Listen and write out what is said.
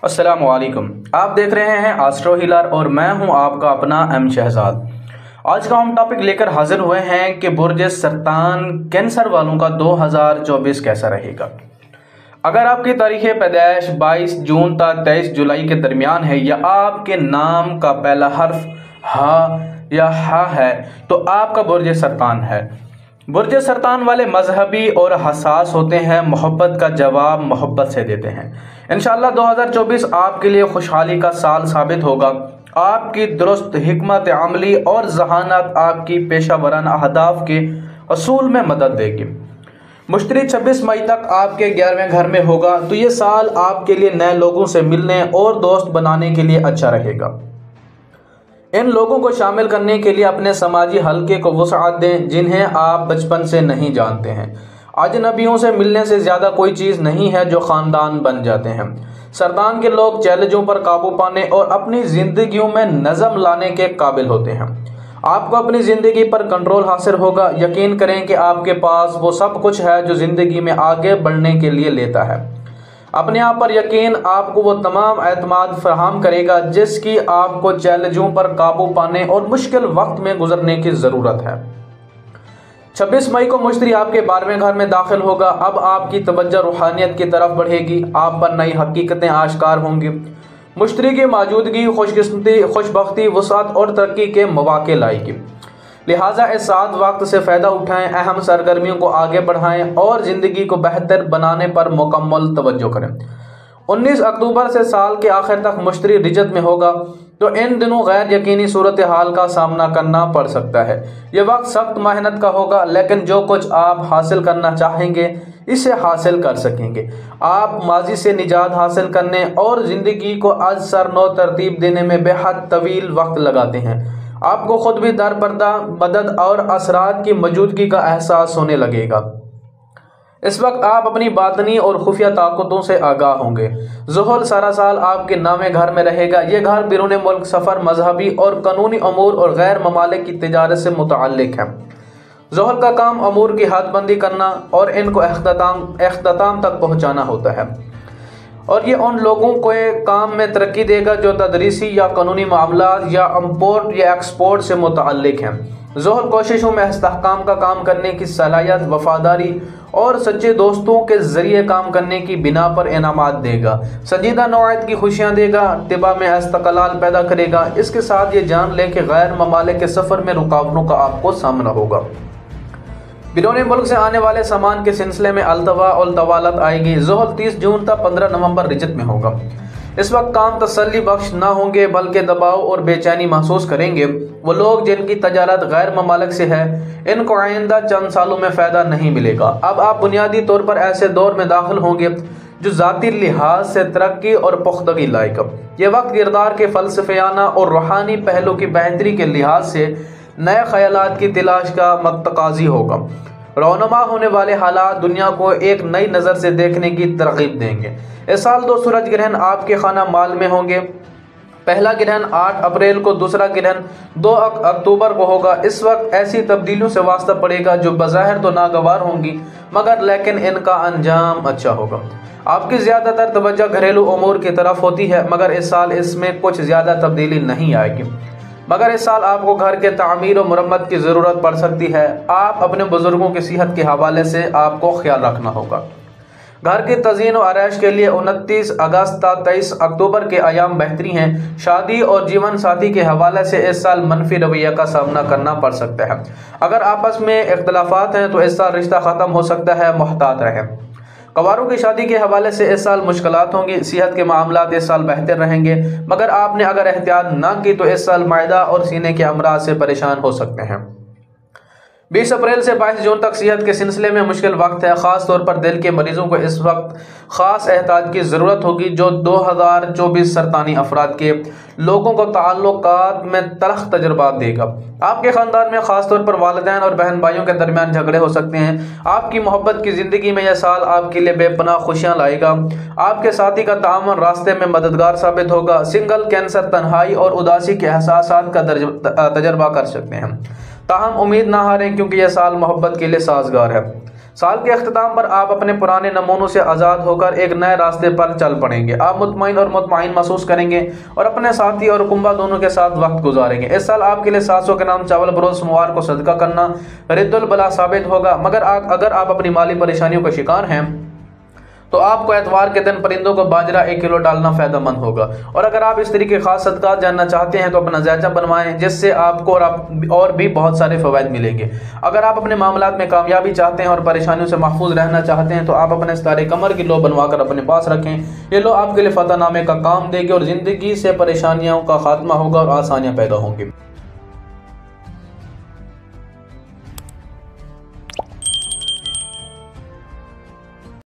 अस्सलाम वालेकुम। आप देख रहे हैं एस्ट्रो हीलर और मैं हूं आपका अपना एम शहजाद। आज का हम टॉपिक लेकर हाजिर हुए हैं कि बुर्ज सरतान कैंसर वालों का 2024 कैसा रहेगा। अगर आपकी तारीख पैदाइश 22 जून तक 23 जुलाई के दरमियान है या आपके नाम का पहला हर्फ हा या हा है तो आपका बुर्ज सरतान है। बुर्ज सरतान वाले मजहबी और हसास होते हैं, मोहब्बत का जवाब मोहब्बत से देते हैं। इंशाअल्लाह 2024 आपके लिए खुशहाली का साल साबित होगा। आपकी दुरुस्त हिकमत अमली और जहानत आपकी पेशा वराना अहदाफ के असूल में मदद देगी। मुश्तरी 26 मई तक आपके 11वें घर में होगा, तो ये साल आपके लिए नए लोगों से मिलने और दोस्त बनाने के लिए अच्छा रहेगा। इन लोगों को शामिल करने के लिए अपने समाजी हलके को वुसअत दें जिन्हें आप बचपन से नहीं जानते हैं। अजनबियों से मिलने से ज़्यादा कोई चीज़ नहीं है जो ख़ानदान बन जाते हैं। सरतान के लोग चैलेंजों पर काबू पाने और अपनी ज़िंदगियों में नज़म लाने के काबिल होते हैं। आपको अपनी ज़िंदगी पर कंट्रोल हासिल होगा। यकीन करें कि आपके पास वो सब कुछ है जो ज़िंदगी में आगे बढ़ने के लिए लेता है। अपने आप पर यकीन आपको वो तमाम एतमाद फराहम करेगा जिसकी आपको चैलेंजों पर काबू पाने और मुश्किल वक्त में गुजरने की ज़रूरत है। 26 मई को मुश्तरी आपके 12वें घर में दाखिल होगा। अब आपकी तवज्जो रूहानियत की तरफ बढ़ेगी। आप पर नई हकीकतें आश्कार होंगी। मुश्तरी की मौजूदगी खुशकिस्मती, खुशबख्ती, वुसअत और तरक्की के मौके लाएगी। लिहाजा इस साथ वक्त से फ़ायदा उठाएं, अहम सरगर्मियों को आगे बढ़ाएं और ज़िंदगी को बेहतर बनाने पर मुकम्मल तवज्जो करें। 19 अक्टूबर से साल के आखिर तक मुश्तरी रिजत में होगा, तो इन दिनों गैर यकीनी सूरत हाल का सामना करना पड़ सकता है। ये वक्त सख्त मेहनत का होगा, लेकिन जो कुछ आप हासिल करना चाहेंगे इसे हासिल कर सकेंगे। आप माजी से निजात हासिल करने और ज़िंदगी को आज सर नौ तरतीब देने में बेहद तवील वक्त लगाते हैं। आपको खुद भी दर पर्दा मदद और असरात की मौजूदगी का एहसास होने लगेगा। इस वक्त आप अपनी बातनी और खुफिया ताकतों से आगाह होंगे। ज़ुहल सारा साल आपके 9वें घर में रहेगा। ये घर बिरून मुल्क सफ़र, मजहबी और कानूनी अमूर और गैर ममालिक की तिजारत से मुतअल्लिक़ है। ज़ुहल का काम अमूर की हदबंदी करना और इनको इख्तिताम तक पहुँचाना होता है, और ये उन लोगों को काम में तरक्की देगा जो तदरीसी या कानूनी मामलात या इम्पोर्ट या एक्सपोर्ट से मुतअल्लिक़ हैं। ज़ुहल कोशिशों में इस्तेहकाम का काम करने की सलाहियत, वफादारी और सच्चे दोस्तों के ज़रिए काम करने की बिना पर इनामात देगा। संजीदा नौआयत की खुशियाँ देगा, तिबा में इस्तक़लाल पैदा करेगा। इसके साथ ये जान लें कि गैर ममालिक के सफ़र में रुकावटों का आपको सामना होगा। बिरून मुल्क से आने वाले सामान के सिलसिले में अल्तवा और तवालत आएगी। ज़ुहल 30 जून तक 15 नवंबर रिजत में होगा। इस वक्त काम तसल्ली बख्श ना होंगे बल्कि दबाव और बेचैनी महसूस करेंगे। वो लोग जिनकी तजारत गैर ममालिक से है, इनको आइंदा चंद सालों में फ़ायदा नहीं मिलेगा। अब आप बुनियादी तौर पर ऐसे दौर में दाखिल होंगे जो ज़ाती लिहाज से तरक्की और पुख्तगी लाएगा। ये वक्त किरदार के फ़लसफ़ियाना और रूहानी पहलू की बेहतरी के लिहाज से नए ख़यालात की तलाश का मतकाज़ी होगा। रौनमा होने वाले हालात दुनिया को एक नई नज़र से देखने की तरगीब देंगे। इस साल 2 सूरज ग्रहण आपके खाना माल में होंगे। पहला ग्रहण 8 अप्रैल को, दूसरा ग्रहण 2 अक्टूबर को होगा। इस वक्त ऐसी तब्दीलियों से वास्ता पड़ेगा जो बज़ाहिर तो नागवार होंगी, मगर लेकिन इनका अंजाम अच्छा होगा। आपकी ज़्यादातर तवज्जो घरेलू अमूर की तरफ होती है, मगर इस साल इसमें कुछ ज़्यादा तब्दीली नहीं आएगी। मगर इस साल आपको घर के तामीर और मुरम्मत की ज़रूरत पड़ सकती है। आप अपने बुज़ुर्गों की सेहत के हवाले से आपको ख्याल रखना होगा। घर की तज़ीन और आरائش के लिए 29 अगस्त तक 23 अक्टूबर के अयाम बेहतरी हैं। शादी और जीवन साथी के हवाले से इस साल मनफी रवैया का सामना करना पड़ सकता है। अगर आपस में इख्तलाफात हैं तो इस साल रिश्ता ख़त्म हो सकता है, मुहतात रहें। कवारों की शादी के हवाले से इस साल मुश्किलात होंगी। सेहत के मामलात इस साल बेहतर रहेंगे, मगर आपने अगर एहतियात ना की तो इस साल मायदा और सीने के अमराज से परेशान हो सकते हैं। 20 अप्रैल से 22 जून तक सेहत के सिलसिले में मुश्किल वक्त है। ख़ास तौर पर दिल के मरीजों को इस वक्त ख़ास एहतियात की ज़रूरत होगी जो 2024 सरतानी अफराद के लोगों को ताल्लुकात में तलख तजुर्बात देगा। आपके ख़ानदान में ख़ास तौर पर वालिदैन और बहन भाइयों के दरमियान झगड़े हो सकते हैं। आपकी मोहब्बत की ज़िंदगी में यह साल आपके लिए बेपनाह खुशियाँ लाएगा। आपके साथी का ताअवुन रास्ते में मददगार साबित होगा। सिंगल कैंसर तन्हाई और उदासी के एहसासात का तजर्बा कर सकते हैं, ताहम उम्मीद ना हारें क्योंकि यह साल मोहब्बत के लिए साजगार है। سال کے اختتام پر آپ اپنے پرانے نمونوں سے آزاد ہو کر ایک نئے راستے پر چل پڑیں گے۔ آپ مطمئن اور مطمئن محسوس کریں گے اور اپنے ساتھی اور کنبہ دونوں کے ساتھ وقت گزاریں گے۔ اس سال آپ کے لیے 700 گرام چاول بروز سوموار کو صدقہ کرنا رد البلا ثابت ہوگا، مگر اگر آپ اپنی مالی پریشانیوں کا شکار ہیں تو آپ کو اتوار کے دن پرندوں کو باجرہ 1 کلو ڈالنا فائدہ مند ہوگا۔ اور اگر آپ اس طریقے خاص صدقات جاننا چاہتے ہیں تو اپنا زیادہ بنوائیں، جس سے آپ کو اور بھی بہت سارے فوائد ملیں گے۔ اگر آپ اپنے معاملات میں کامیابی چاہتے ہیں اور پریشانیوں سے محفوظ رہنا چاہتے ہیں تو آپ اپنے ستارے قمر کی لو بنوا کر اپنے پاس رکھیں۔ یہ لو آپ کے لیے فتح نامے کا کام دے گی اور زندگی سے پریشانیوں کا خاتمہ ہوگا اور آسانیاں پیدا ہوں گی۔